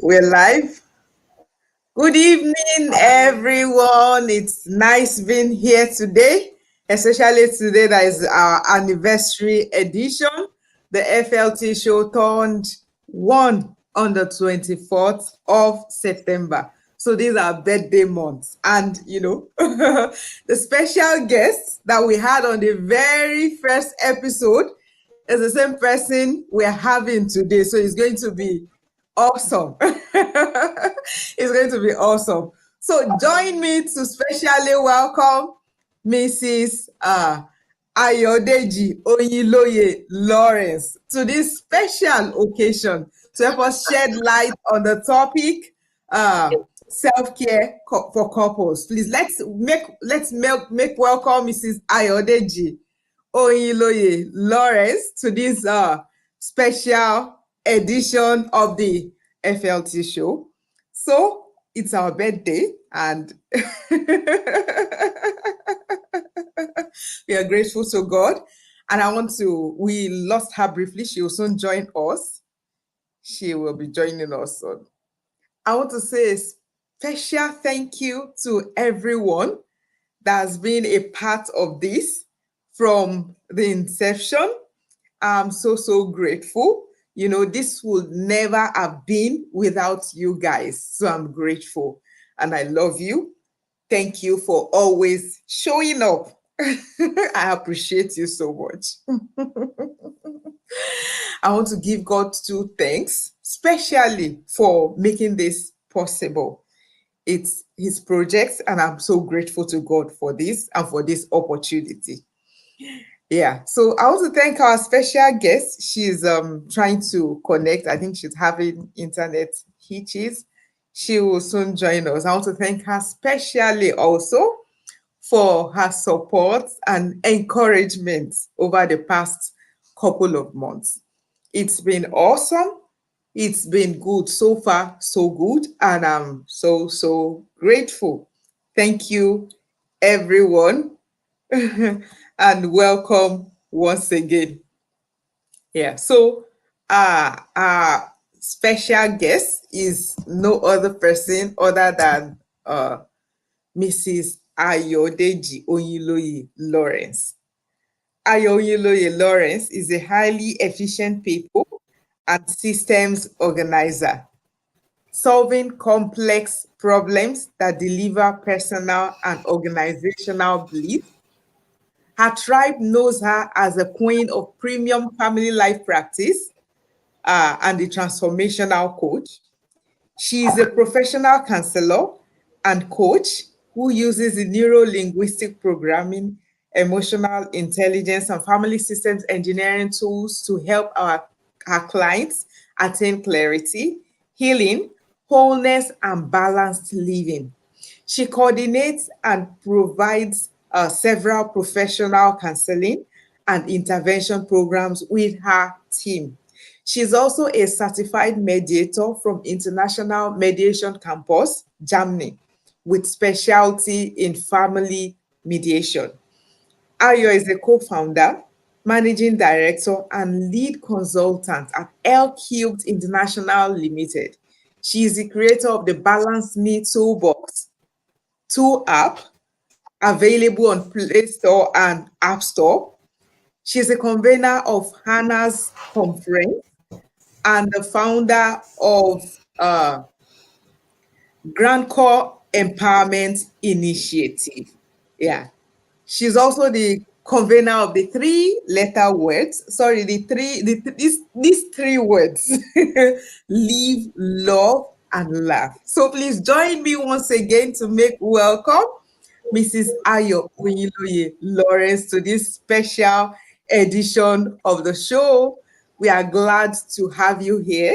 We're live. Good evening, everyone. It's nice being here today, especially today that is our anniversary edition. The FLT show turned one on the 24th of September. So these are birthday months. And, the special guest that we had on the very first episode is the same person we're having today. So it's going to be awesome. It's going to be awesome. So join me to specially welcome Mrs. Ayodeji Oyiloye Lawrence to this special occasion to help us shed light on the topic self-care for couples. Please let's make welcome Mrs. Ayodeji Oyiloye Lawrence to this special edition of the FLT show. So it's our birthday, and we are grateful to God. And we lost her briefly. She will soon join us. She will be joining us soon. I want to say a special thank you to everyone that has been a part of this from the inception. I'm so grateful. This would never have been without you guys. So I'm grateful and I love you. Thank you for always showing up. I appreciate you so much. I want to give God two thanks, especially for making this possible. It's his project, and I'm so grateful to God for this and for this opportunity. Yeah, so I want to thank our special guest. She's trying to connect. I think she's having internet hitches. She will soon join us. I want to thank her specially also for her support and encouragement over the past couple of months. It's been awesome. It's been good so far, so good, and I'm so grateful. Thank you, everyone. And welcome once again. Yeah, so our special guest is no other person other than Mrs. Ayodeji Oyiloye Lawrence. Ayodeji Lawrence is a highly efficient people and systems organizer, solving complex problems that deliver personal and organizational bliss. Her tribe knows her as a queen of premium family life practice and the transformational coach. She is a professional counselor and coach who uses the neuro linguistic programming, emotional intelligence, and family systems engineering tools to help our clients attain clarity, healing, wholeness, and balanced living. She coordinates and provides several professional counseling and intervention programs with her team. She's also a certified mediator from International Mediation Campus, Germany, with specialty in family mediation. Ayo is a co-founder, managing director, and lead consultant at L Cubed International Limited. She is the creator of the Balance Me Toolbox tool app, available on Play Store and App Store. She's a convener of Hannah's Conference and the founder of Grand Core Empowerment Initiative. Yeah. She's also the convener of the three-letter words. Sorry, these three words: live, love, and laugh. So please join me once again to make welcome Mrs. Ayo Oyiloye Lawrence to this special edition of the show. We are glad to have you here.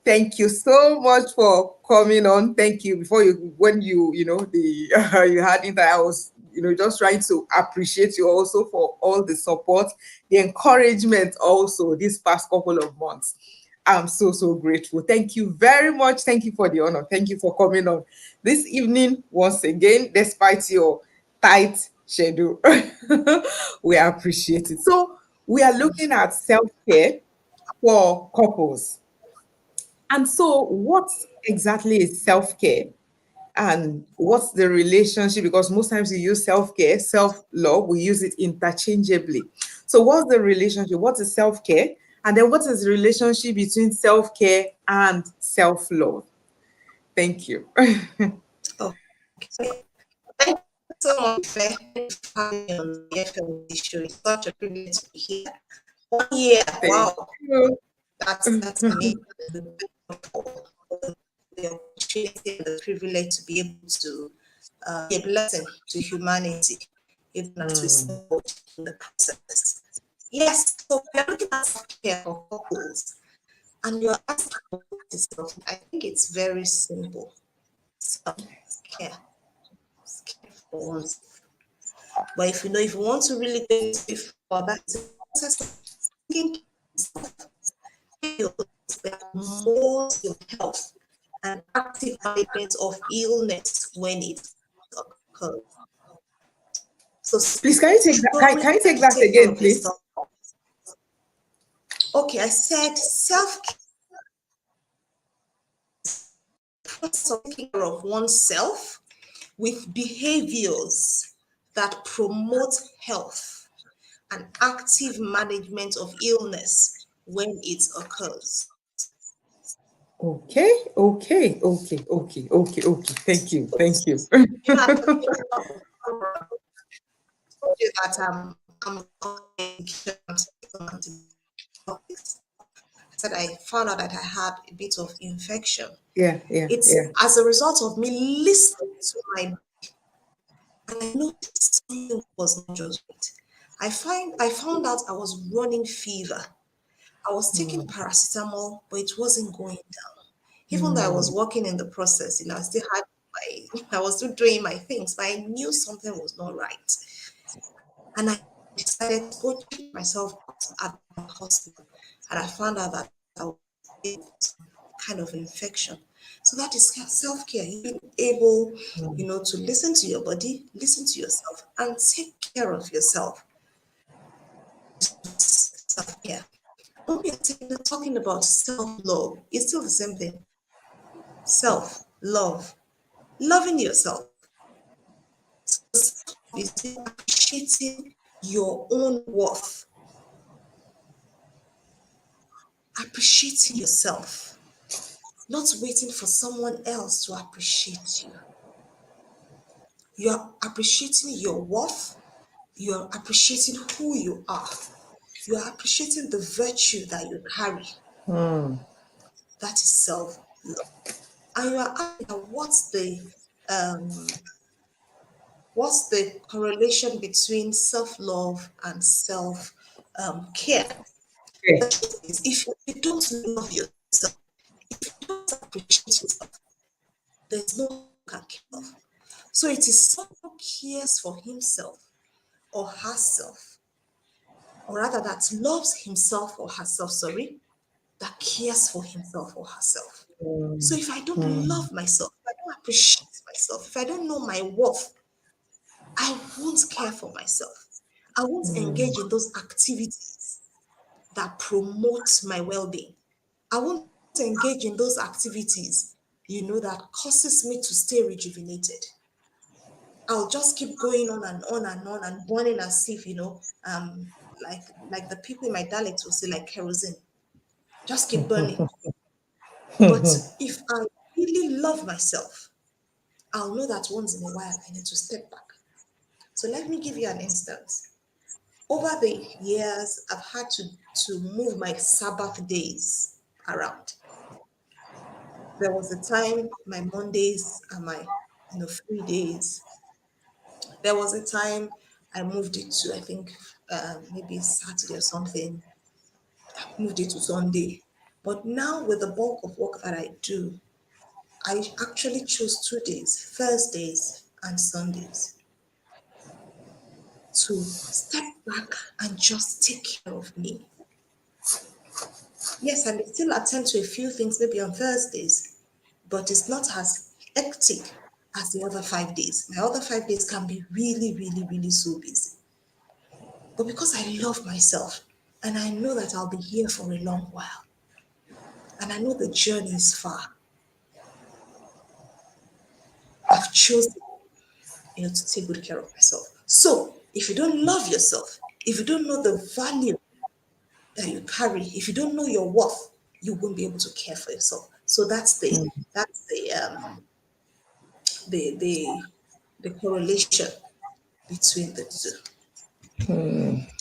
Thank you so much for coming on. Thank you. Before you, when you know, the you had it, I was, just trying to appreciate you also for all the support, the encouragement also this past couple of months. I'm so grateful. Thank you very much. Thank you for the honor. Thank you for coming on this evening once again, despite your tight schedule. We appreciate it. So we are looking at self-care for couples. And so, what exactly is self care? And what's the relationship? Because most times we use self care, self love, we use it interchangeably. So, what's the relationship? What is self care? And then, what is the relationship between self care and self love? Thank you. Okay. Thank you so much for having me on the FM this show. It's such a privilege to be here. 1 year, Thank wow, you. that's amazing. For the opportunity and the privilege to be able to be a blessing to humanity, even as we Mm, support in the process. Yes, so we are looking at self-care for couples, and you're asking what is self. I think it's very simple. Self-care, care for oneself. But if you want to really go into it further, it's a process of taking care of yourself, more your health and active management of illness when it occurs. So please, can you take that? slowly Can you take you that take care again, of please? yourself. Okay, I said self-care, process of taking care of oneself with behaviors that promote health and active management of illness when it occurs. Okay, okay, okay, okay, okay, okay. Thank you, thank you. At the beginning of the program, I told you that I'm taking antibiotics. I said I found out that I had a bit of infection. Yeah, yeah, It's yeah. as a result of me listening to my, and I noticed something was not just right. I found out I was running fever. I was taking Mm, paracetamol, but it wasn't going down. Even though I was mm, working in the process, I still had I was still doing my things, but I knew something was not right. And I decided to go check myself out at the hospital. And I found out that I was able with some kind of infection. So that is self-care. You being able, mm. to listen to your body, listen to yourself, and take care of yourself. Self-care. When we are talking about self-love, it's still the same thing. Self-love. Loving yourself. So self-love is appreciating your own worth, appreciating yourself, not waiting for someone else to appreciate you. You're appreciating your worth, you're appreciating who you are, you're appreciating the virtue that you carry. Mm. That is self love. And you are asking um, what's the correlation between self love and self care? Okay. The truth is, if you don't love yourself, if you don't appreciate yourself, there's no one who can care of. So it is someone who cares for himself or herself, or rather that loves himself or herself, sorry, that cares for himself or herself. So Mm, if I don't mm, love myself, if I don't appreciate myself, if I don't know my worth, I won't care for myself. I won't mm, engage in those activities that promote my well-being. I won't engage in those activities, that causes me to stay rejuvenated. I'll just keep going on and on and on and burning as if, like the people in my dialect will say, like kerosene. Just keep burning. But if I really love myself, I'll know that once in a while I need to step back. So let me give you an instance. Over the years, I've had to move my Sabbath days around. There was a time my Mondays are my free days. There was a time I moved it to, I think, maybe Saturday or something, moved it to Sunday. But now, with the bulk of work that I do, I actually choose 2 days, Thursdays and Sundays, to step back and just take care of me. Yes, I may still attend to a few things maybe on Thursdays, but it's not as hectic as the other 5 days. My other 5 days can be really, really, really so busy. But because I love myself and I know that I'll be here for a long while, and I know the journey is far. I've chosen, to take good care of myself. So if you don't love yourself, if you don't know the value that you carry, if you don't know your worth, you won't be able to care for yourself. So that's the correlation between the two.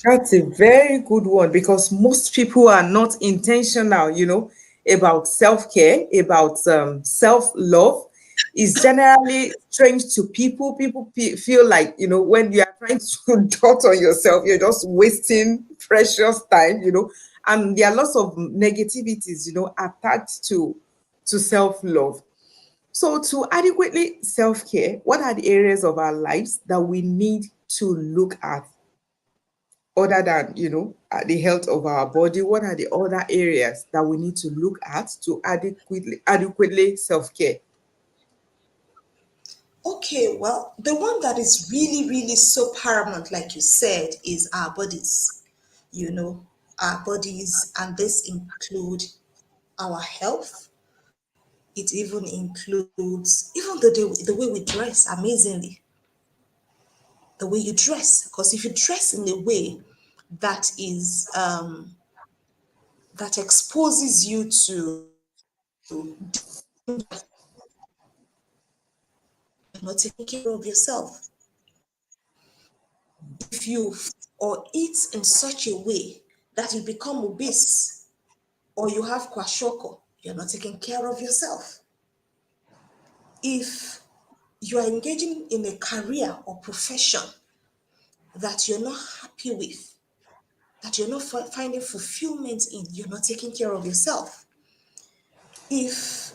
That's a very good one because most people are not intentional, about self care, about self love. Is generally strange to people. People feel like, when you are trying to dot on yourself, you're just wasting precious time, and there are lots of negativities, attached to self love. So, to adequately self care, what are the areas of our lives that we need to look at other than the health of our body? What are the other areas that we need to look at to adequately self-care? Okay, well, the one that is really, really so paramount, like you said, is our bodies. You know, our bodies, and this include our health. It even includes even the way we dress. Amazingly, the way you dress, because if you dress in a way that is that exposes you to you're not taking care of yourself. If you or eat in such a way that you become obese or you have kwashiorkor, you're not taking care of yourself. If you are engaging in a career or profession that you're not happy with, that you're not finding fulfillment in, you're not taking care of yourself. If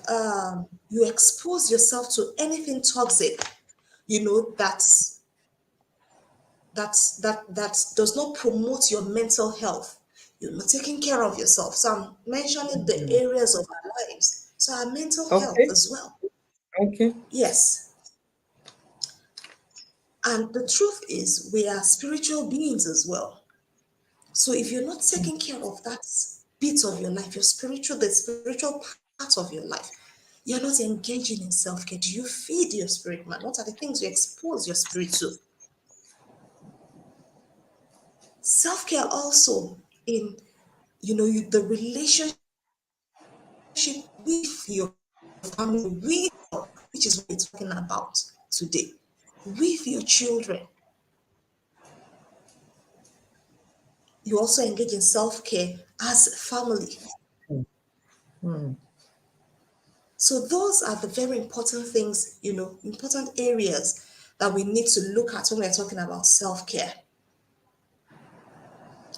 you expose yourself to anything toxic, that's that does not promote your mental health, you're not taking care of yourself. So I'm mentioning the areas of our lives, so our mental health Okay. as well. Okay. Yes, and the truth is we are spiritual beings as well. So if you're not taking care of that bit of your life, the spiritual part of your life, you're not engaging in self-care. Do you feed your spirit, man? What are the things you expose your spirit to? Self-care also in the relationship with your family, with God, which is what we're talking about today, with your children. You also engage in self-care as family. So those are the very important things, important areas that we need to look at when we're talking about self-care.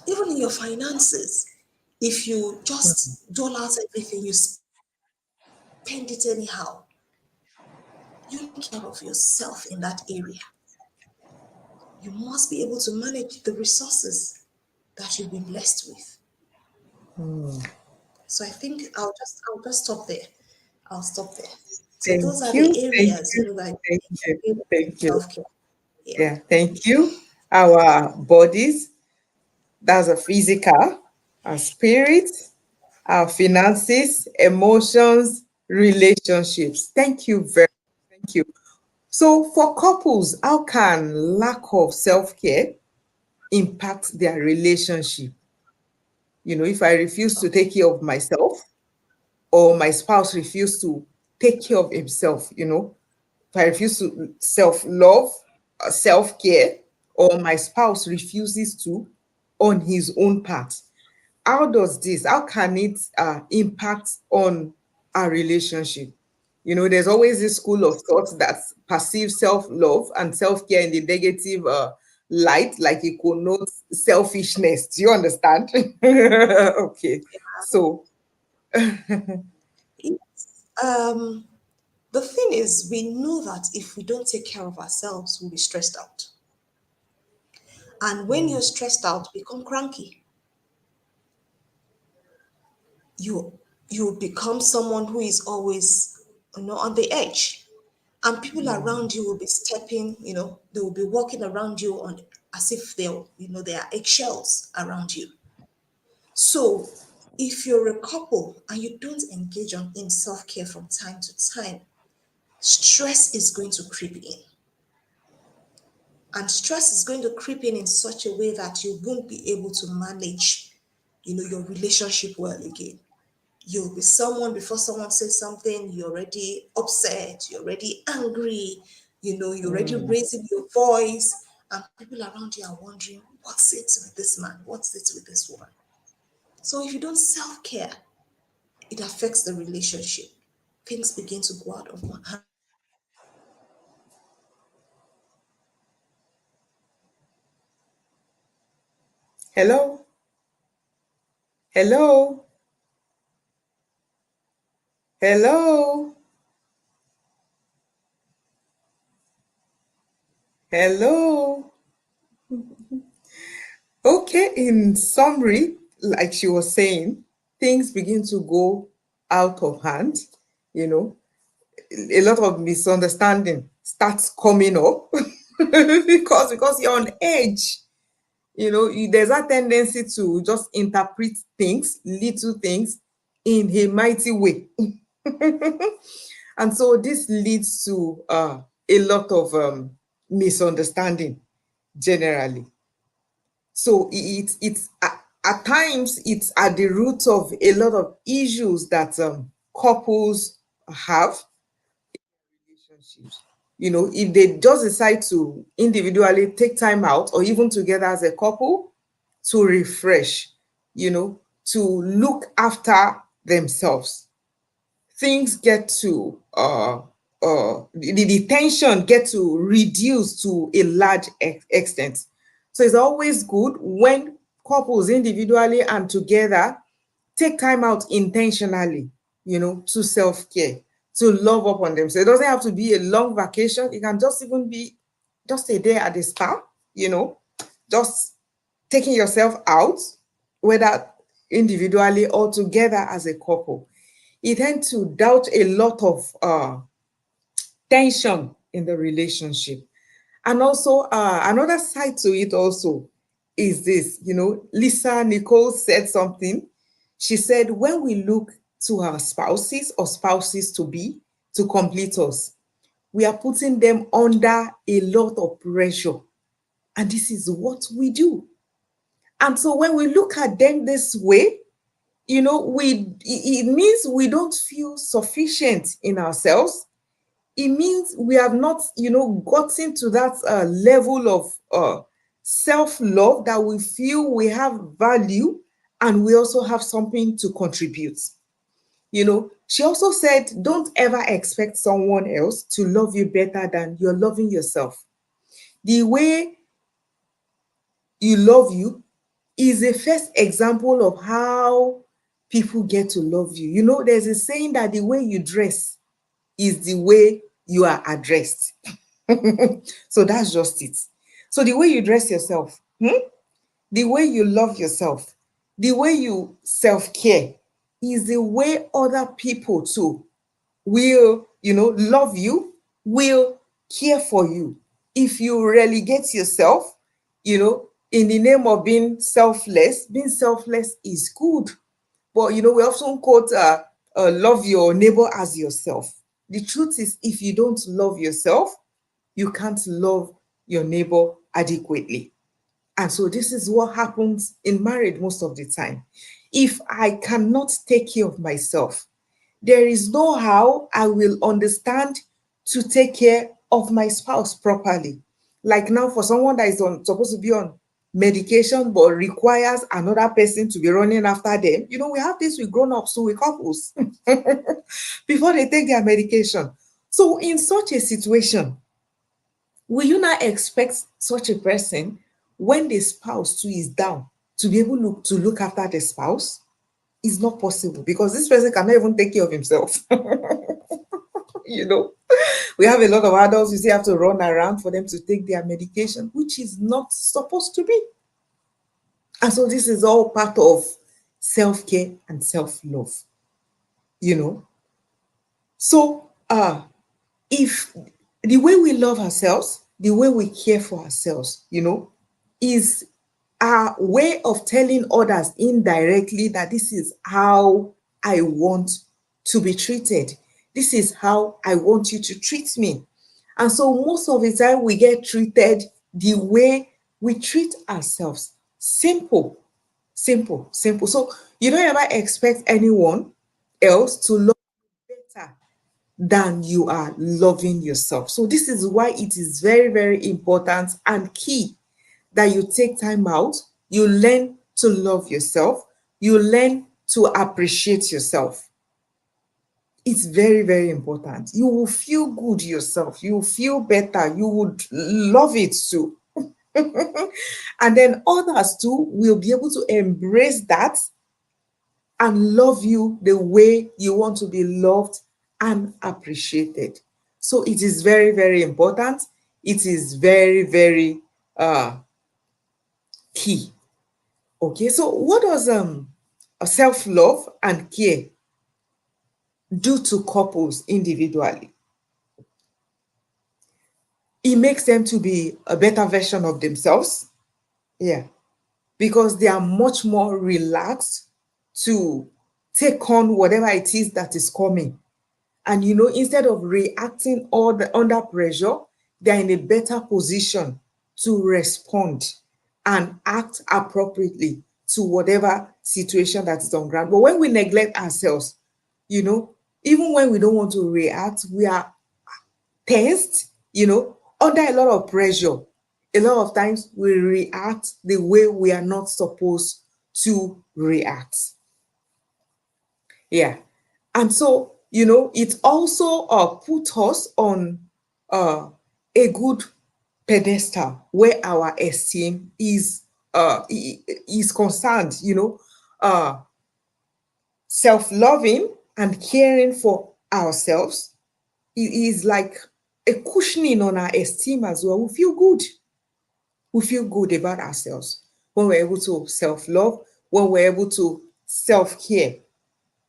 Even in your finances, if you just dole out everything, you spend it anyhow, you're not taking care of yourself in that area. You must be able to manage the resources that you've been blessed with. So I think I'll just stop there. I'll stop there. So those are Thank the you. Thank areas, you. that Thank you. you Thank you. self-care. Yeah. Yeah. Thank you. Our bodies, that's a physical, our spirit, our finances, emotions, relationships. Thank you very much. Thank you. So, for couples, how can lack of self care impact their relationship? If I refuse to take care of myself, or my spouse refuse to take care of himself, if I refuse to self love, self care, or my spouse refuses to on his own part, how can it impact on our relationship? There's always this school of thought that perceives self-love and self-care in the negative light, like it connotes selfishness. Do you understand? Okay. So, Yes. The thing is, we know that if we don't take care of ourselves, we'll be stressed out. And when you're stressed out, become cranky. You you become someone who is always, on the edge. And people around you will be stepping, they will be walking around you on as if they are eggshells around you. So If you're a couple and you don't engage in self-care from time to time, stress is going to creep in. And stress is going to creep in such a way that you won't be able to manage, your relationship well again. You'll be someone, before someone says something, you're already upset, you're already angry, you're already Mm. raising your voice, and people around you are wondering, what's it with this man? What's it with this woman? So if you don't self-care, it affects the relationship. Things begin to go out of hand. Hello? Hello? Hello? Hello? Okay, in summary, like she was saying, things begin to go out of hand, you know, a lot of misunderstanding starts coming up because you're on edge. There's a tendency to just interpret things, little things, in a mighty way. And so this leads to a lot of misunderstanding generally. So it's at times it's at the root of a lot of issues that couples have relationships. If they just decide to individually take time out or even together as a couple to refresh, to look after themselves, things get to the tension get to reduce to a large extent. So it's always good when couples individually and together take time out intentionally, to self-care, to love up on themselves. It doesn't have to be a long vacation. It can just even be just a day at the spa, just taking yourself out, whether individually or together as a couple. It tends to doubt a lot of tension in the relationship. And also, another side to it also is this, Lisa Nicole said something. She said, when we look to our spouses or spouses to be, to complete us, we are putting them under a lot of pressure. And this is what we do. And so when we look at them this way, it means we don't feel sufficient in ourselves. It means we have not, gotten to that level of self-love that we feel we have value and we also have something to contribute. She also said, don't ever expect someone else to love you better than you're loving yourself. The way you love you is a first example of how people get to love you. There's a saying that the way you dress is the way you are addressed. So that's just it. So the way you dress yourself, the way you love yourself, the way you self-care is the way other people too will, love you, will care for you. If you relegate yourself, in the name of being selfless is good. But, we often quote, love your neighbor as yourself. The truth is, if you don't love yourself, you can't love your neighbor adequately. And so this is what happens in marriage most of the time. If I cannot take care of myself, there is no how I will understand to take care of my spouse properly. Like now, for someone that is supposed to be on medication but requires another person to be running after them, we have this with grown-ups, so with couples, before they take their medication. So in such a situation, will you not expect such a person, when the spouse too is down, to be able to look after the spouse? It's not possible because this person cannot even take care of himself. you know, we have a lot of adults who still have to run around for them to take their medication, which is not supposed to be. And so this is all part of self-care and self-love, you know. So if the way we love ourselves, the way we care for ourselves, is our way of telling others indirectly that this is how I want to be treated. This is how I want you to treat me. And so most of the time we get treated the way we treat ourselves. Simple, simple, simple. So you don't ever expect anyone else to love you better than you are loving yourself. So this is why it is very, very important and key that you take time out, you learn to love yourself, you learn to appreciate yourself. It's very, very important. You will feel good yourself, you will feel better, you would love it too. And then others too will be able to embrace that and love you the way you want to be loved and appreciated. So it is very, very important. It is very, very key. Okay, so what does self-love and care do to couples individually? It makes them to be a better version of themselves. Yeah, because they are much more relaxed to take on whatever it is that is coming. And instead of reacting under pressure, they're in a better position to respond and act appropriately to whatever situation that is on ground. But when we neglect ourselves, even when we don't want to react, we are tensed, under a lot of pressure. A lot of times we react the way we are not supposed to react. Yeah. And so, it also put us on a good pedestal where our esteem is concerned, self-loving and caring for ourselves is like a cushioning on our esteem as well. We feel good. We feel good about ourselves when we're able to self-love, when we're able to self-care.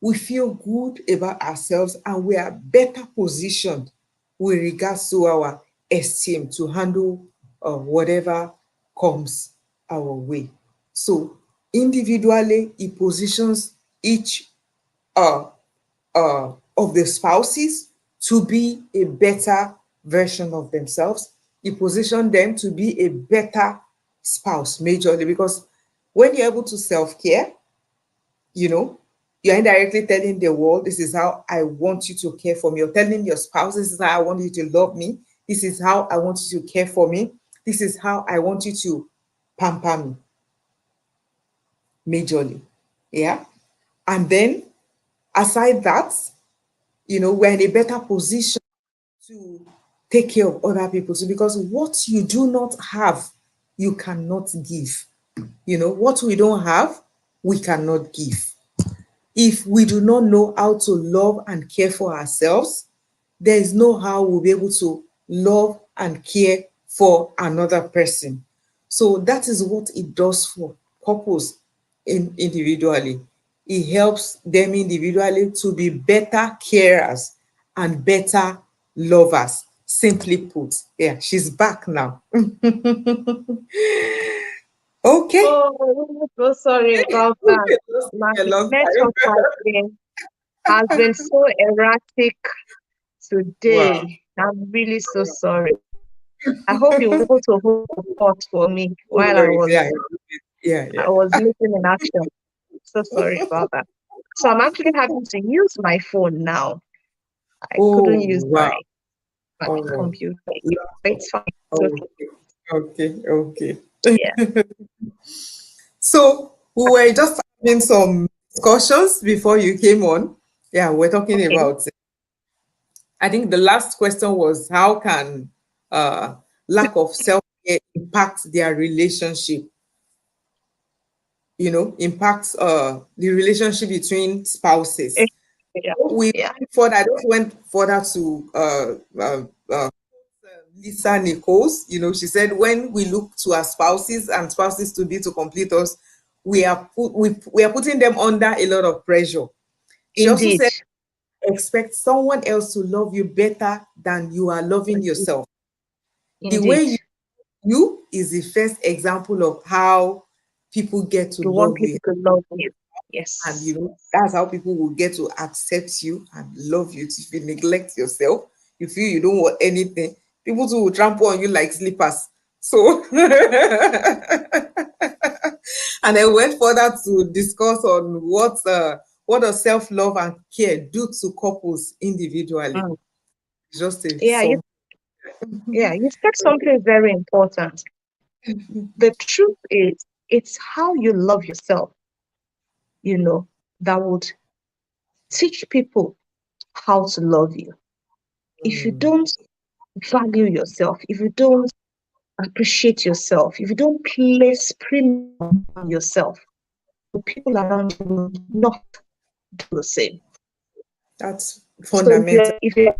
We feel good about ourselves and we are better positioned with regards to our esteem to handle whatever comes our way. So individually, it positions each uh, of the spouses to be a better version of themselves. It positions them to be a better spouse majorly, because when you're able to self-care, you know, you're indirectly telling the world, this is how I want you to care for me. You're telling your spouse, this is how I want you to love me. This is how I want you to care for me. This is how I want you to pamper me majorly. Yeah. And then aside that, we're in a better position to take care of other people. So because what you do not have, you cannot give. What we don't have, we cannot give. If we do not know how to love and care for ourselves, there is no how we'll be able to love and care for another person. So that is what it does for couples individually. It helps them individually to be better carers and better lovers. Simply put, yeah, she's back now. Okay. Oh, I'm so sorry about that. My A long time. network has been so erratic Wow. today. I'm really so sorry. I hope you were able to hold the fort for me No while I worries. was Yeah, yeah, I yeah. was missing in action. So sorry about that. So I'm actually having to use my phone now. I couldn't Oh, use my wow. my Oh, computer. It's fine. It's okay. okay, okay, okay. Yeah. So we were just having some discussions before you came on. Yeah, we're talking Okay. about, I think the last question was how can uh, lack of self-care impact their relationship, impact the relationship between Eh, spouses. Yeah. We Yeah. went further, I just went further to Lisa Nichols. She said when we look to our spouses and spouses to be to complete us, we are putting them under a lot of pressure. She also Indeed. said expect someone else to love you better than you are loving Indeed. yourself. The way Indeed. you is the first example of how people get to You want love you. people to love you. And Yes. that's how people will get to accept you and love you. If you neglect yourself, you feel you don't want anything, people too will trample on you like slippers. So and I went further to discuss on what does self-love and care do to couples individually. Mm. Just a Yeah, some. you said something very important. The truth is, it's how you love yourself, you know, that would teach people how to love you. If you Mm, don't value yourself, if you don't appreciate yourself, if you don't place premium on yourself, the people around you will not do the same. that's So fundamental. if you're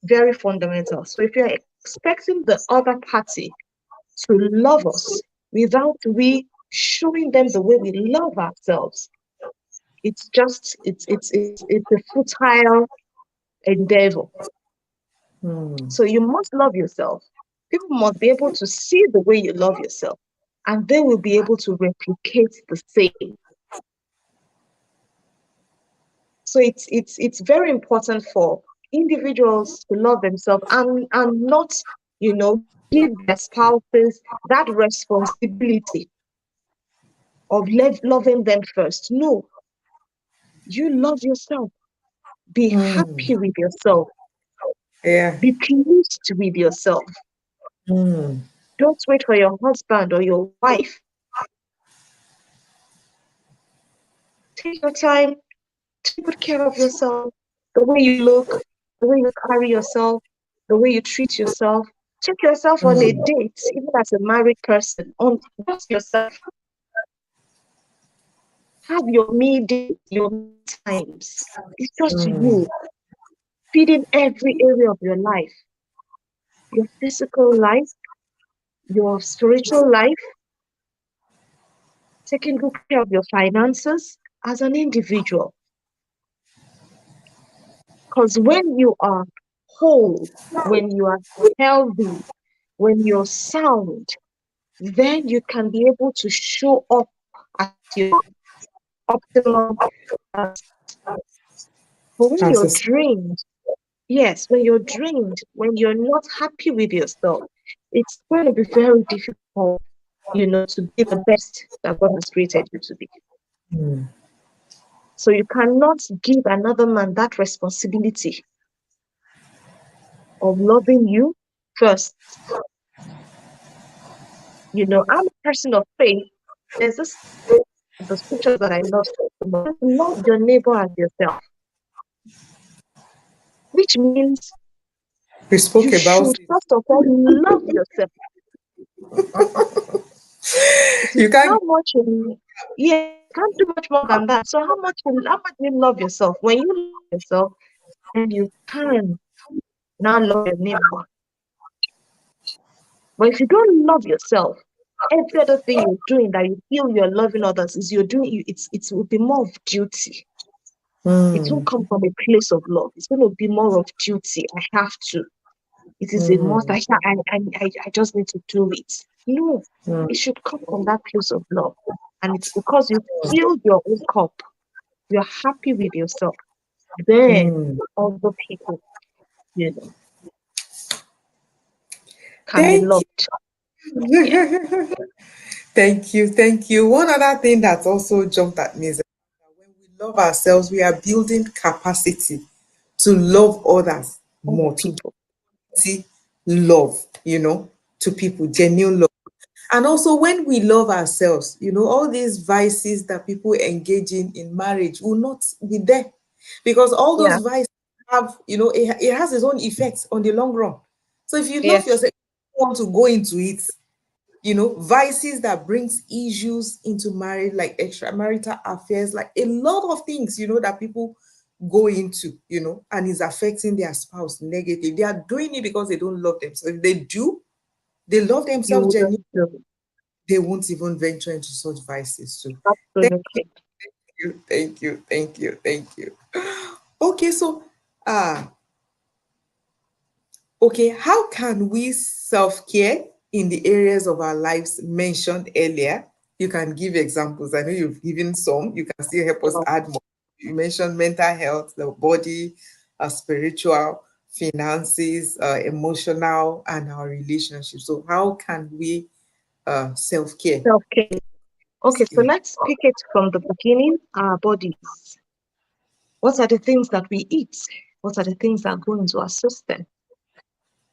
very fundamental. So if you're expecting the other party to love us without we showing them the way we love ourselves, it's a futile endeavor. Mm, So you must love yourself. People must be able to see the way you love yourself, and they will be able to replicate the same. So it's very important for individuals to love themselves and not, give their spouses that responsibility of loving them first. No, you love yourself. Be mm, happy with yourself. yeah. Be pleased with yourself. Mm, Don't wait for your husband or your wife. Take your time. Take good care of yourself. The way you look, the way you carry yourself, the way you treat yourself. Take yourself on a mm, date, even as a married person, on just yourself. Have your me days, your me times. It's just mm, you feeding every area of your life, your physical life, your spiritual life, taking good care of your finances as an individual. Because when you are whole, when you are healthy, when you're sound, then you can be able to show up at your optimum. But when as you're a drained, yes, when you're drained, when you're not happy with yourself, it's going to be very difficult, to be the best that God has created you to be. mm, So you cannot give another man that responsibility of loving you first. I'm a person of faith. There's this the scriptures that I love so much. Love your neighbor as yourself, which means we you spoke about should it. first of all love yourself. It is You how can't. much yeah, you can't do much more than that. So how much you love yourself? When you love yourself, then you can now love your neighbor. But if you don't love yourself, every other thing you're doing that you feel you're loving others is you're doing it will be more of duty. It won't Mm, come from a place of love. It's going to be more of duty. I have to. It is a must. mm, I just need to do it. No, mm, it should come from that place of love. And it's because you filled your own cup, you're happy with yourself. Then mm. other people, you know, can be Thank loved. Yeah. you. Thank you. Thank you. One other thing that also jumped at me is that when we love ourselves, we are building capacity to love others Other more, to people. see love, to people, genuine love. And also, when we love ourselves, all these vices that people engage in marriage will not be there because all those Yeah. vices have, it has its own effects on the long run. So if you love Yes. yourself, you don't want to go into it, vices that brings issues into marriage, like extramarital affairs, like a lot of things, that people go into, and is affecting their spouse negatively. They are doing it because they don't love themselves. If they love You themselves genuinely, wouldn't do. they won't even venture into such vices too. Thank Absolutely. you, thank you, thank you, thank you. Okay, so uh okay, how can we self-care in the areas of our lives mentioned earlier? You can give examples. I know you've given some. You can still help us So add more. You mentioned mental health, the body, spiritual, finances, emotional, and our relationships. So how can we self-care? self-care. Okay, so let's pick it from the beginning. Our bodies. What are the things that we eat? What are the things that go into our system?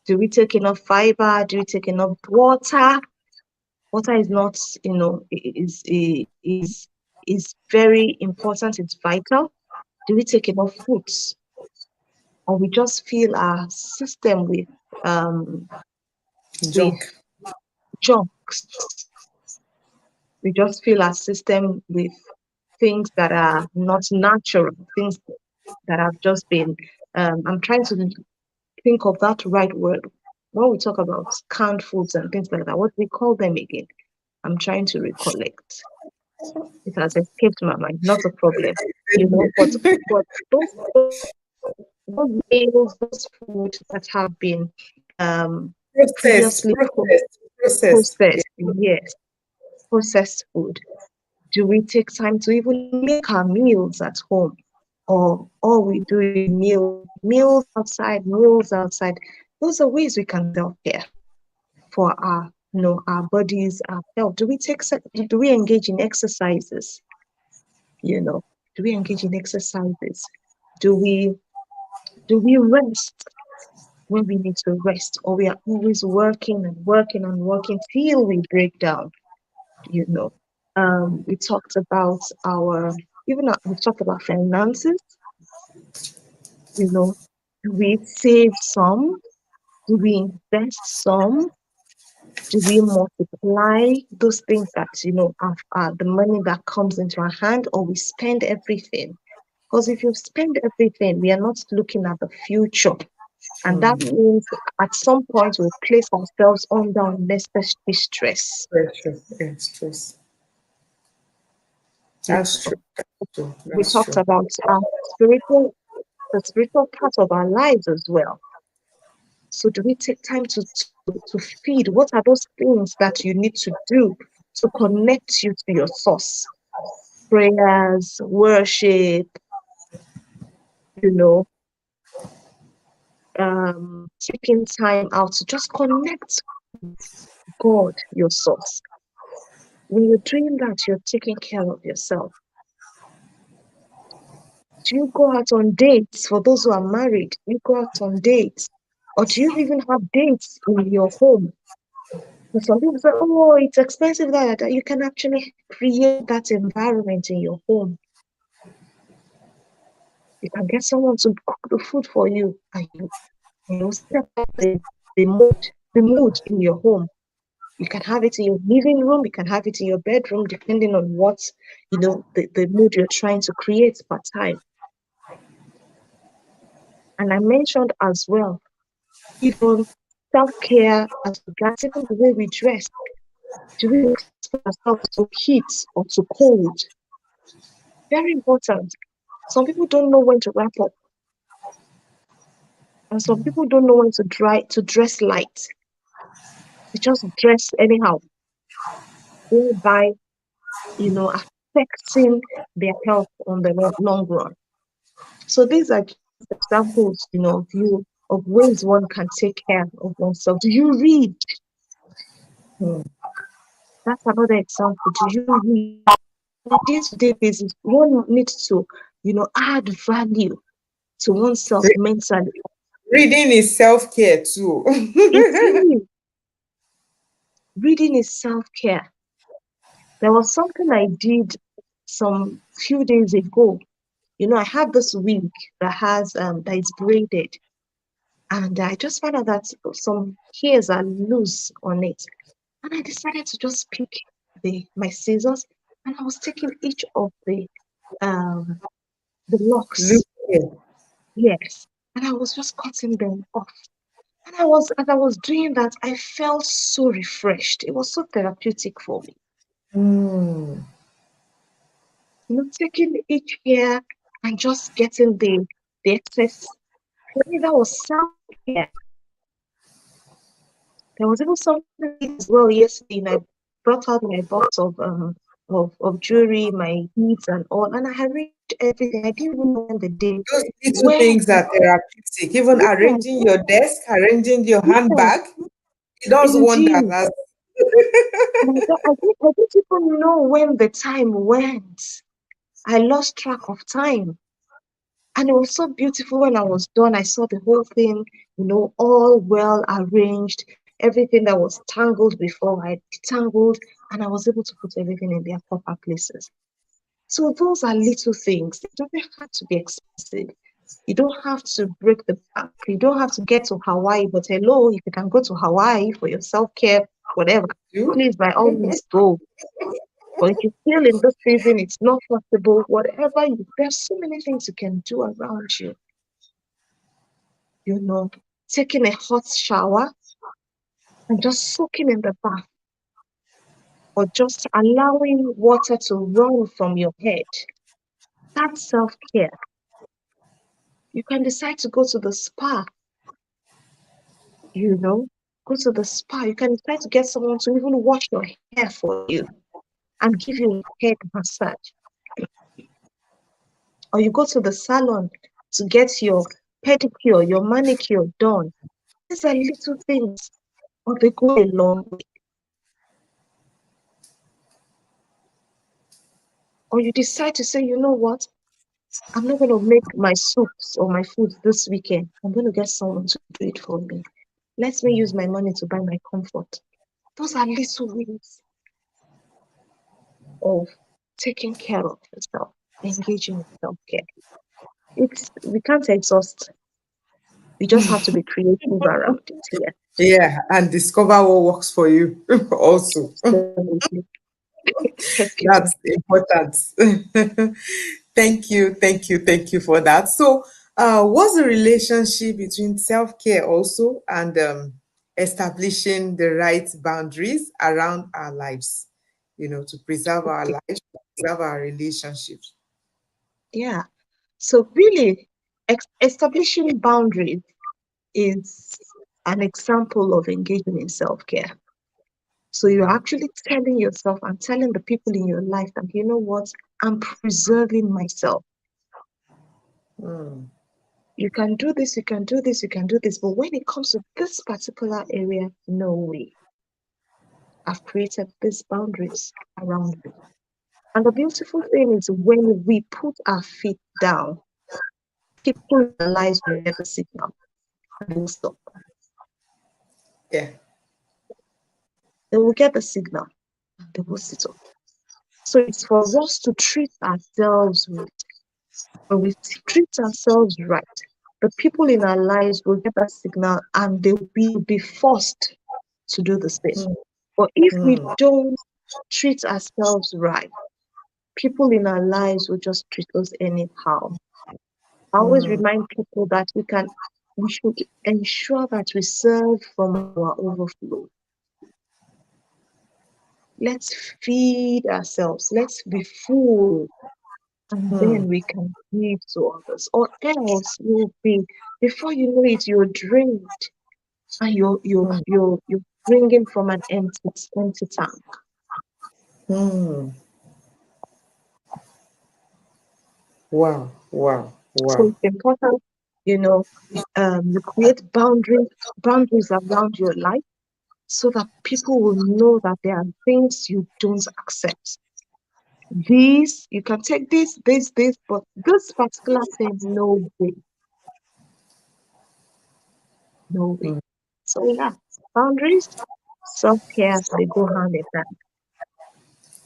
Do we take enough fiber? Do we take enough water? Water is not, is very important. It's vital. Do we take enough foods, or we just fill our system um with Junk. junks? We just fill our system with things that are not natural, things that have just been. I'm trying to think of that right word. When we talk about canned foods and things like that, what we call them again? I'm trying to recollect. It has escaped my mind. Not a problem, but those meals, those food that have been Processed, previously processed. Yeah. processed, yes, processed food. Do we take time to even make our meals at home? Or all we do is meals outside, meals outside. Those are ways we can self-care for our bodies, our health. Do we engage in exercises? You know, do we engage in exercises? Do we do we rest when we need to rest, or we are always working and working and working till we break down? You know, we talked about we talked about finances. You know, do we save some? Do we invest some? Do we multiply those things that are the money that comes into our hand, or we spend everything? Because if you spend everything, we are not looking at the future. And that means at some point we'll place ourselves under unnecessary stress. Pressure and stress. You That's know, true. we That's talked true. about the spiritual part of our lives as well. So do we take time to feed? What are those things that you need to do to connect you to your source? Prayers, worship, you know, taking time out to just connect God, your source. When you're doing that, you're taking care of yourself. Do you go out on dates for those who are married? Do you go out on dates? Or do you even have dates in your home? But some people say, oh, it's expensive that you can actually create that environment in your home. You can get someone to cook the food for you, and you set up the mood, the mood in your home. You can have it in your living room, you can have it in your bedroom, depending on what the mood you're trying to create per time. And I mentioned as well, even self-care as regards even the way we dress. Do we expose ourselves to heat or to cold? Very important. Some people don't know when to wrap up, and some people don't know when to dress light. They just dress anyhow, thereby, affecting their health on the long run. So these are just examples, of ways one can take care of oneself. Do you read? Hmm. That's another example. Do you read? On a day-to-day basis, one needs to, add value to oneself Re- mentally. Reading is self-care too. It is. Reading is self-care. There was something I did some few days ago. I have this wig that is braided, and I just found out that some hairs are loose on it. And I decided to just pick my scissors, and I was taking each of the Look locks. here. Yes. And I was just cutting them off. And as I was doing that, I felt so refreshed. It was so therapeutic for me. Hmm. Taking each hair and just getting the excess. For me, that was self-care. There was even something I did as well yesterday. brought out my box of jewelry, my beads and all, and I arranged everything. I didn't even know when the day Those little when. things are therapeutic. Even Yes, arranging your desk, arranging your yes, handbag, it does wonders. indeed. I didn't even know when the time went. I lost track of time. And it was so beautiful when I was done. I saw the whole thing, all well arranged. Everything that was tangled before, I detangled, and I was able to put everything in their proper places. So those are little things. It doesn't have to be expensive. You don't have to break the bank. You don't have to get to Hawaii. But hello, if you can go to Hawaii for your self-care, whatever, You? please by all means go. But if you feel in this season it's not possible, whatever there's so many things you can do around you. You know, taking a hot shower and just soaking in the bath, or just allowing water to run from your head. That's self-care. You can decide to go to the spa, you know, go to the spa. You can decide to get someone to even wash your hair for you and give you a head massage. Or you go to the salon to get your pedicure, your manicure done. These are little things, but they go a long way. Or you decide to say, you know what? I'm not going to make my soups or my food this weekend. I'm going to get someone to do it for me. Let me use my money to buy my comfort. Those are little ways of taking care of yourself, engaging in self-care. We can't exhaust. We just have to be creative around it here. Yeah, and discover what works for you also. Absolutely. Thank you. That's important. Thank you for that. So, what's the relationship between self-care also and establishing the right boundaries around our lives, to preserve our Okay. lives, preserve our relationships? Yeah. So really, establishing boundaries is an example of engaging in self-care. So you're actually telling yourself and telling the people in your life that, you know what, I'm preserving myself. Mm, You can do this, you can do this, you can do this. But when it comes to this particular area, no way. I've created these boundaries around me. And the beautiful thing is when we put our feet down, people in our lives will get the signal and they will stop. yeah. They will get the signal and they will sit up. So it's for us to treat ourselves right. When we treat ourselves right, the people in our lives will get that signal and they will be forced to do the same. Mm, But if we mm, don't treat ourselves right, people in our lives will just treat us anyhow. I always mm, remind people that we should ensure that we serve from our overflow. Let's feed ourselves. Let's be full, and mm, then we can give to others. Or else you'll be, before you know it, you're drained and mm, you're bringing from an empty tank. mm. Wow, wow, So wow. it's important, you know, you create boundaries around your life so that people will know that there are things you don't accept. These, you can take this, but this particular thing, no way, no way. Mm, So yeah, boundaries, self-care, they go hand in hand.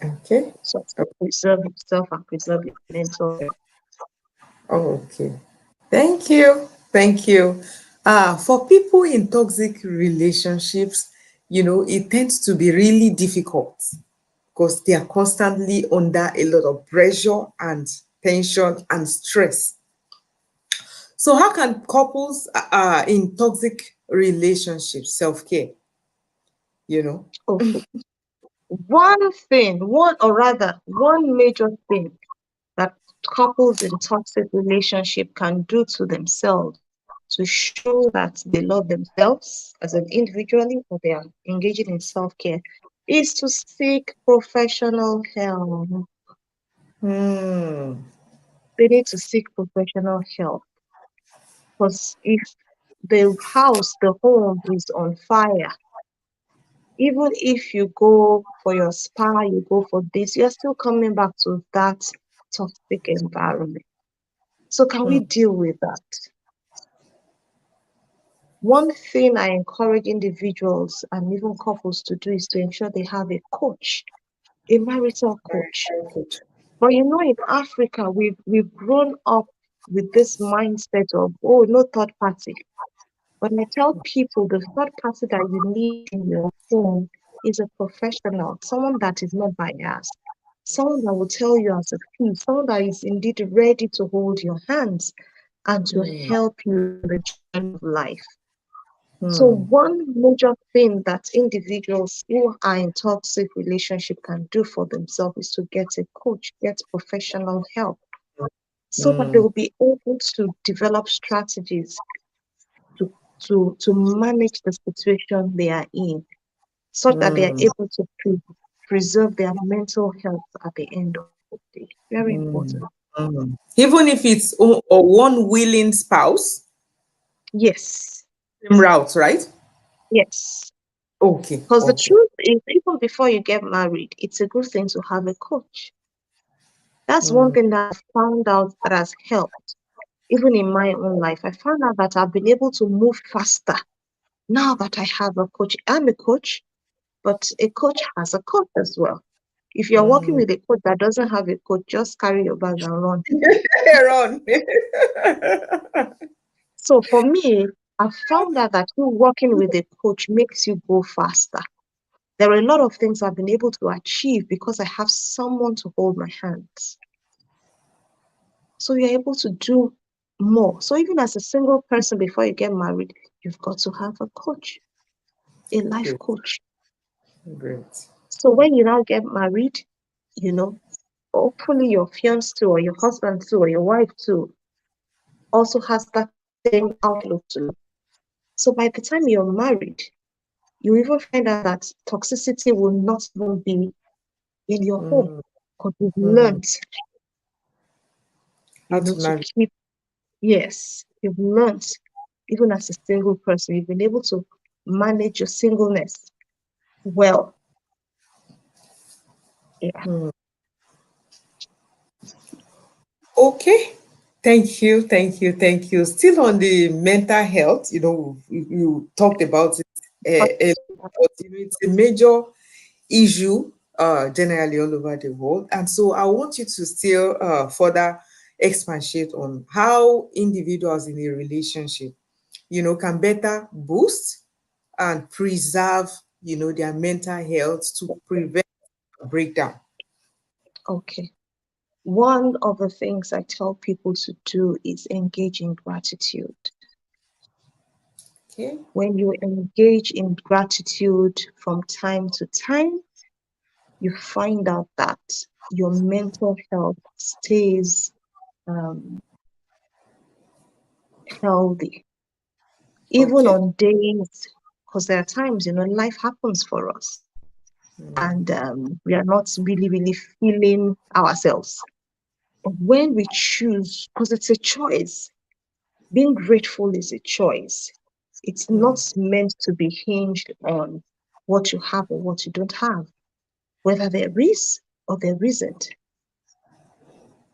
okay. So to preserve yourself and preserve your mental health. Oh, okay. Thank you. Thank you. For people in toxic relationships, it tends to be really difficult because they are constantly under a lot of pressure and tension and stress. So, how can couples in toxic relationships self care? You know? Okay. One major thing that couples in toxic relationship can do to themselves to show that they love themselves as an individually or they are engaging in self-care is to seek professional help. Hmm. They need to seek professional help because if the house, the home is on fire, even if you go for your spa, you go for this, you're still coming back to that toxic environment. So, can we Hmm. deal with that? One thing I encourage individuals and even couples to do is to ensure they have a coach, a marital Very, coach. very good. But in Africa, we've grown up with this mindset of, oh, no third party. But I tell people the third party that you need in your home is a professional, someone that is not biased, someone that will tell you as a friend, someone that is indeed ready to hold your hands and to Hmm. help you in the journey of life. So Hmm. one major thing that individuals who are in toxic relationship can do for themselves is to get a coach, get professional help, so that they Hmm. will be able to develop strategies to to manage the situation they are in, so that they are Hmm. able to preserve their mental health at the end of the day. Very Hmm. important. Hmm. Even if it's one willing spouse, Yes, same route, right? yes. Okay. Because the Okay. truth is, even before you get married, it's a good thing to have a coach. That's one Hmm. thing that I found out that has helped. Even in my own life, I found out that I've been able to move faster now that I have a coach. I'm a coach, but a coach has a coach as well. If you're working Hmm. with a coach that doesn't have a coach, just carry your bag and run. Ron. So for me, I found out that you working with a coach makes you go faster. There are a lot of things I've been able to achieve because I have someone to hold my hands. So you're able to do more. So even as a single person before you get married, you've got to have a coach, a life Great. coach. Great. So when you now get married, you know, hopefully your fiance too, or your husband too, or your wife too, also has that same outlook to life. So by the time you're married, you even find out that toxicity will not even be in your home Hmm. because you've Hmm. learned, How to to navigate. keep, yes, you've learned, even as a single person, you've been able to manage your singleness well. Yeah. Hmm. Okay. Thank you. Thank you. Thank you. Still on the mental health, you talked about it, But but it's a major issue generally all over the world. And so I want you to still further expatiate on how individuals in a relationship, can better boost and preserve, their mental health to prevent breakdown. okay. One of the things I tell people to do is engage in gratitude. Okay. When you engage in gratitude from time to time, you find out that your mental health stays um, healthy, even Okay. on days, because there are times, life happens for us and we are not really, really feeling ourselves. But when we choose, because it's a choice, being grateful is a choice. It's not meant to be hinged on what you have or what you don't have, whether there is or there isn't.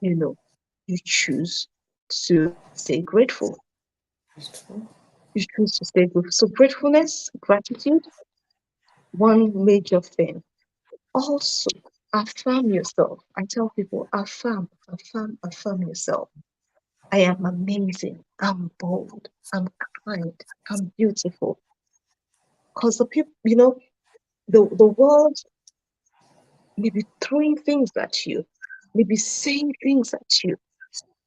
You know, you choose to stay grateful. You choose to stay grateful. So, gratefulness, gratitude, one major thing. Also, affirm yourself. I tell people, affirm, affirm, affirm yourself. I am amazing. I'm bold. I'm kind. I'm beautiful. Because the people, the world may be throwing things at you, may be saying things at you,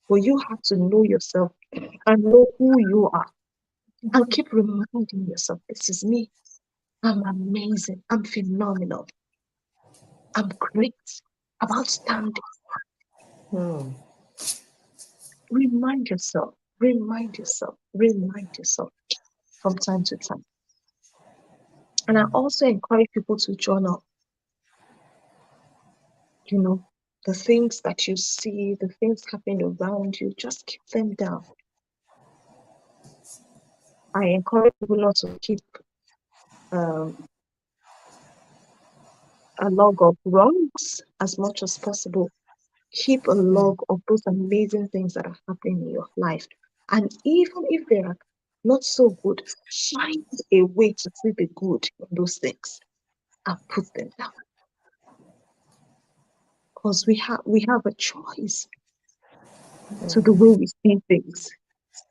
but you have to know yourself and know who you are and keep reminding yourself, this is me. I'm amazing. I'm phenomenal. I'm great. I'm outstanding. Hmm. Remind yourself from time to time. And I also encourage people to journal. You know, the things that you see, the things happening around you, just keep them down. I encourage people not to keep um, a log of wrongs as much as possible. Keep a log of those amazing things that are happening in your life. And even if they are not so good, find a way to see the good in those things and put them down. Because we have a choice to the way we see things.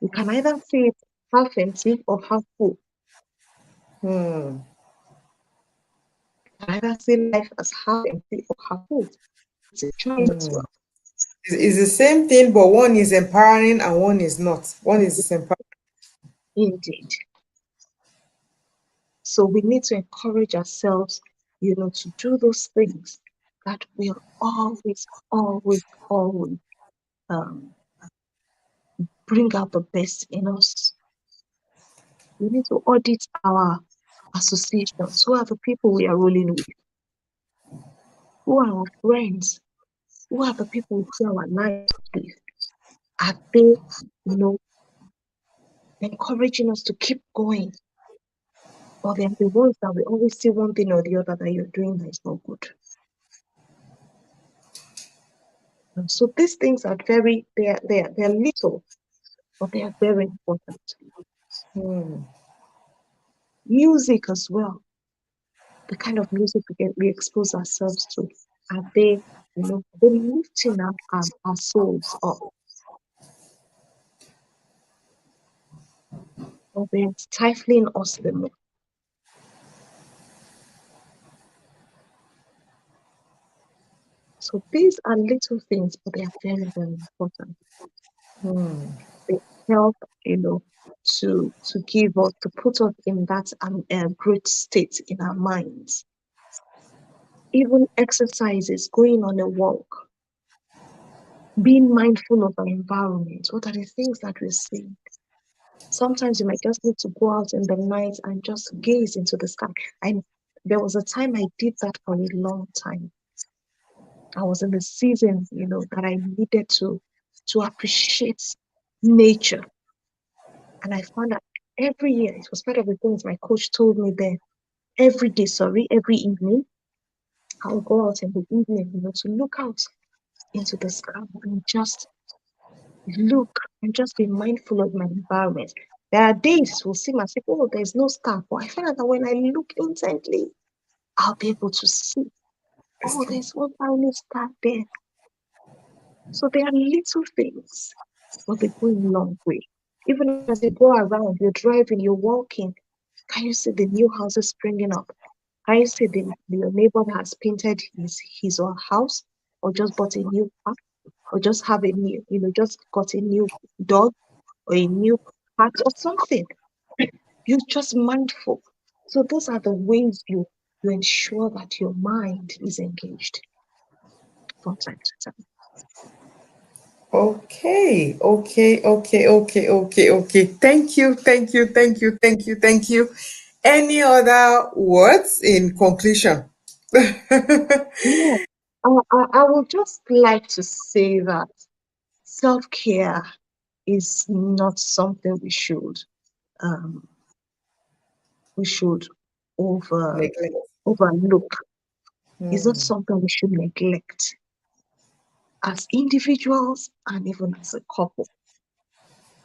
We can either see it half empty or half full. We can either see life as half empty or half full. It's a choice as well. It's the same thing, but one is empowering and one is not. One is disempowering. Indeed. So we need to encourage ourselves, to do those things that will always, always, always um, bring out the best in us. We need to audit our associations. Who are the people we are rolling with? Who are our friends? Who are the people we share our lives with? Are they, encouraging us to keep going? Or they're the ones that we always see one thing or the other that you're doing that is not good? And so these things are they're little, but they are very important. Music as well, the kind of music we expose ourselves to, are they lifting up our souls up, or they're stifling us the more? So these are little things, but they are very, very important. They help, to give us, to put us in that great state in our minds. Even exercises, going on a walk, being mindful of our environment. What are the things that we see? Sometimes you might just need to go out in the night and just gaze into the sky. And there was a time I did that for a long time. I was in the season, that I needed to appreciate nature. And I found that every year, it was part of the things my coach told me there. Every evening, I'll go out in the evening, to look out into the sky and just look and just be mindful of my environment. There are days we'll see myself, oh, there's no star. But I find out that when I look intently, I'll be able to see, oh, there's one tiny star there. So there are little things, but they go a long way. Even as you go around, you're driving, you're walking, can you see the new houses springing up? Can you see your neighbor that has painted his or her house, or just bought a new car, or just have a new, just got a new dog or a new cat or something? You're just mindful. So those are the ways you ensure that your mind is engaged from time to time. Okay. Thank you. Any other words in conclusion? Yeah. I would just like to say that self-care is not something um, we should Neglect. overlook. It's not something we should neglect as individuals and even as a couple.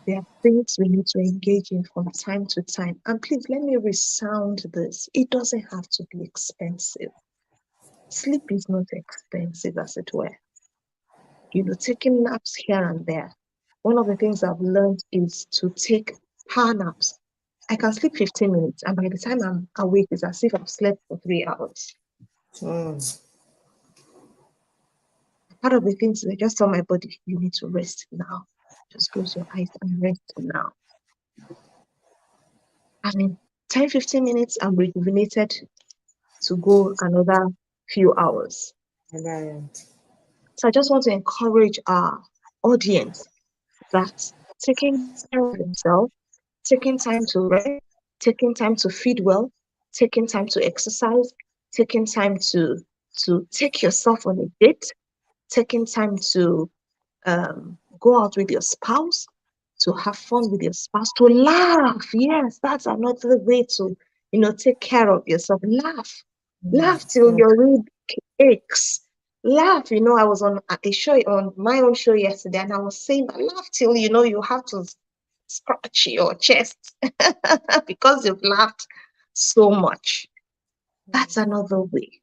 There are things we need to engage in from time to time. And please let me resound this. It doesn't have to be expensive. Sleep is not expensive, as it were. Taking naps here and there. One of the things I've learned is to take power naps. I can sleep 15 minutes, and by the time I'm awake, it's as if I've slept for 3 hours. Part of the things is I just tell my body, you need to rest now. Just close your eyes and rest now. And in 10, 15 minutes, I'm rejuvenated to go another few hours. So I just want to encourage our audience that taking care of themselves, taking time to rest, taking time to feed well, taking time to exercise, taking time to to take yourself on a date, taking time to go out with your spouse, to have fun with your spouse, to laugh. Yes, that's another way to, take care of yourself. Laugh. Laugh till Mm. your rib aches. Laugh. I was on a show, on my own show yesterday, and I was saying that laugh till you have to scratch your chest because you've laughed so much. That's another way.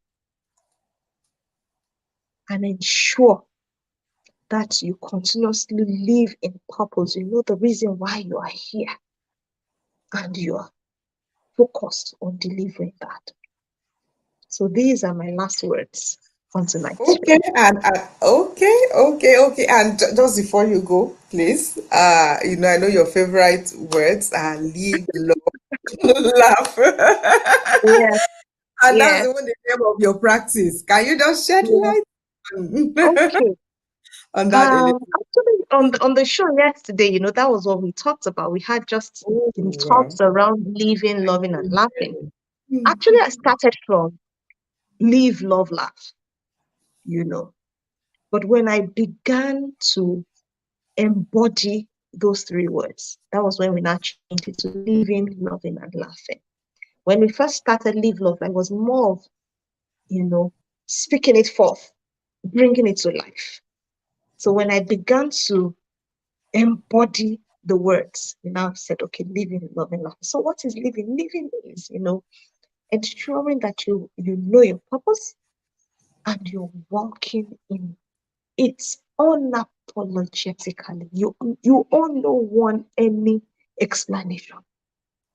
And ensure that you continuously live in purpose. You know the reason why you are here, and you are focused on delivering that. So these are my last words on tonight's Okay, show. and okay. And just before you go, please, I know your favorite words are live, love, laugh, Yes, and that's yes, even the name of your practice. Can you just shed yes. light on, Okay. on that a little? Actually, on the show yesterday, that was what we talked about. We had just Oh, the wow. talks around living, loving, and laughing. Actually, I Mhm. started from live, love, laugh, you know. But when I began to embody those three words, that was when we now changed it to living, loving, and laughing. When we first started Live Love, I was more of, you know, speaking it forth, bringing it to life. So when I began to embody the words, we now said, okay, living, loving, laughing. So what is living? Living is, ensuring that you know your purpose and you're walking in it unapologetically. You all don't want any explanation.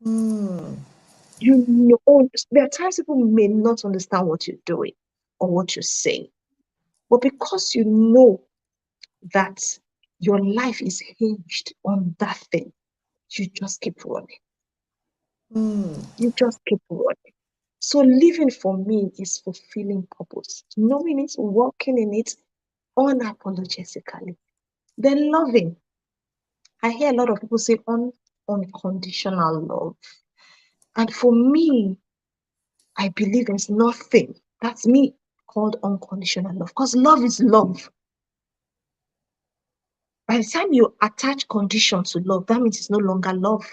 Mm. You know, there are times people may not understand what you're doing or what you're saying, but because you know that your life is hinged on that thing, you just keep running. Mm. You just keep running. So living for me is fulfilling purpose, knowing it, walking in it unapologetically. Then loving. I hear a lot of people say unconditional love. And for me, I believe there's nothing that's me called unconditional love. Because love is love. By the time you attach condition to love, that means it's no longer love.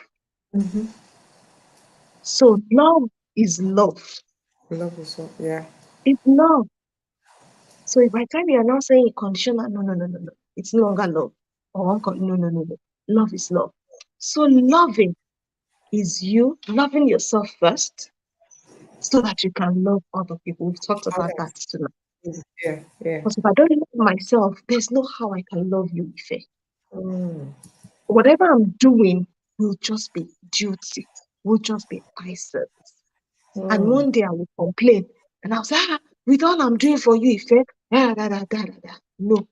Mhm. So love is love. Love is all, yeah. It's love. So if by the time you are now saying conditional, no, no, no, no, no, it's no longer love. No, no, no, no. Love is love. So loving is you loving yourself first so that you can love other people. We've talked about that Others. tonight. Yeah, yeah. Because if I don't love myself, there's no how I can love you, Ife. Mm. Whatever I'm doing will just be duty, will just be eye service. And Mm. one day I will complain and I'll say, with all I'm doing for you, Ife, da. No,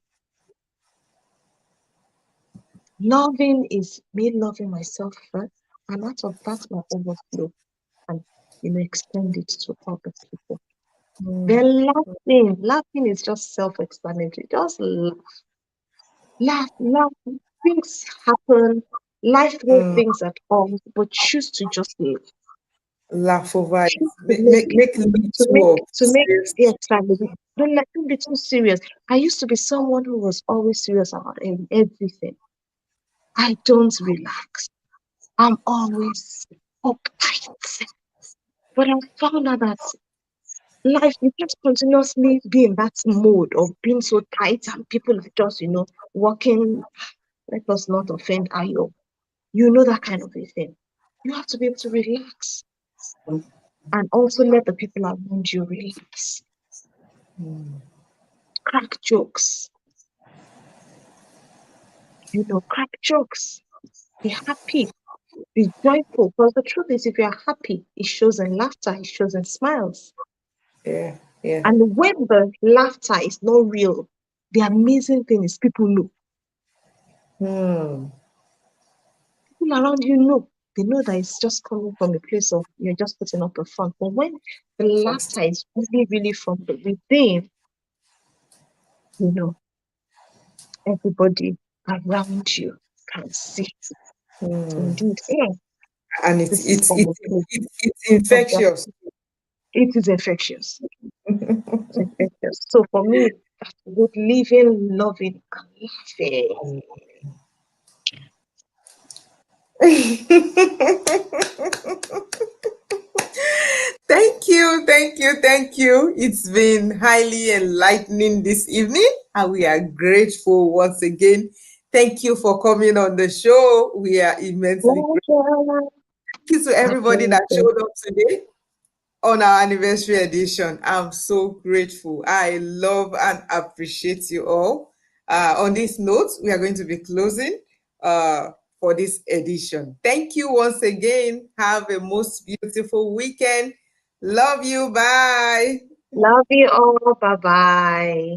loving is me loving myself first, and out of that, my overflow, and extend it to other people. Mm. Then laughing is just self-explanatory. Just laugh. Things happen. Life throws Mm. things at us, but choose to just laugh. Laugh over it. Choose to Make little serious. yes, exactly. Don't be too serious. I used to be someone who was always serious about everything. I don't relax. I'm always uptight. But I found out that life, you can't continuously be in that mode of being so tight and people are just, working. Let us not offend Ayo. You know that kind of a thing. You have to be able to relax and also let the people around you relax. Mm. Crack jokes, crack jokes. Be happy, be joyful. Because the truth is, if you're happy, it shows in laughter, it shows in smiles. Yeah, yeah. And when the laughter is not real, the amazing thing is people know. Mm. People around you know. They know that it's just coming from a place of you're just putting up a front. But when the First. laughter is really, really from the within, you know, everybody around you can see. Mm. Indeed, yeah, And this is from a place it's of that. infectious. It is infectious. So for me, that's good living, loving, and laughing. Thank you, thank you, thank you. It's been highly enlightening this evening, and we are grateful once again. Thank you for coming on the show. We are immensely grateful. Pleasure. Thank you to My everybody that pleasure. showed up today on our anniversary edition. I'm so grateful. I love and appreciate you all. On this note, we are going to be closing uh, for this edition. Thank you once again. Have a most beautiful weekend. Love you. Bye. Love you all. Bye bye.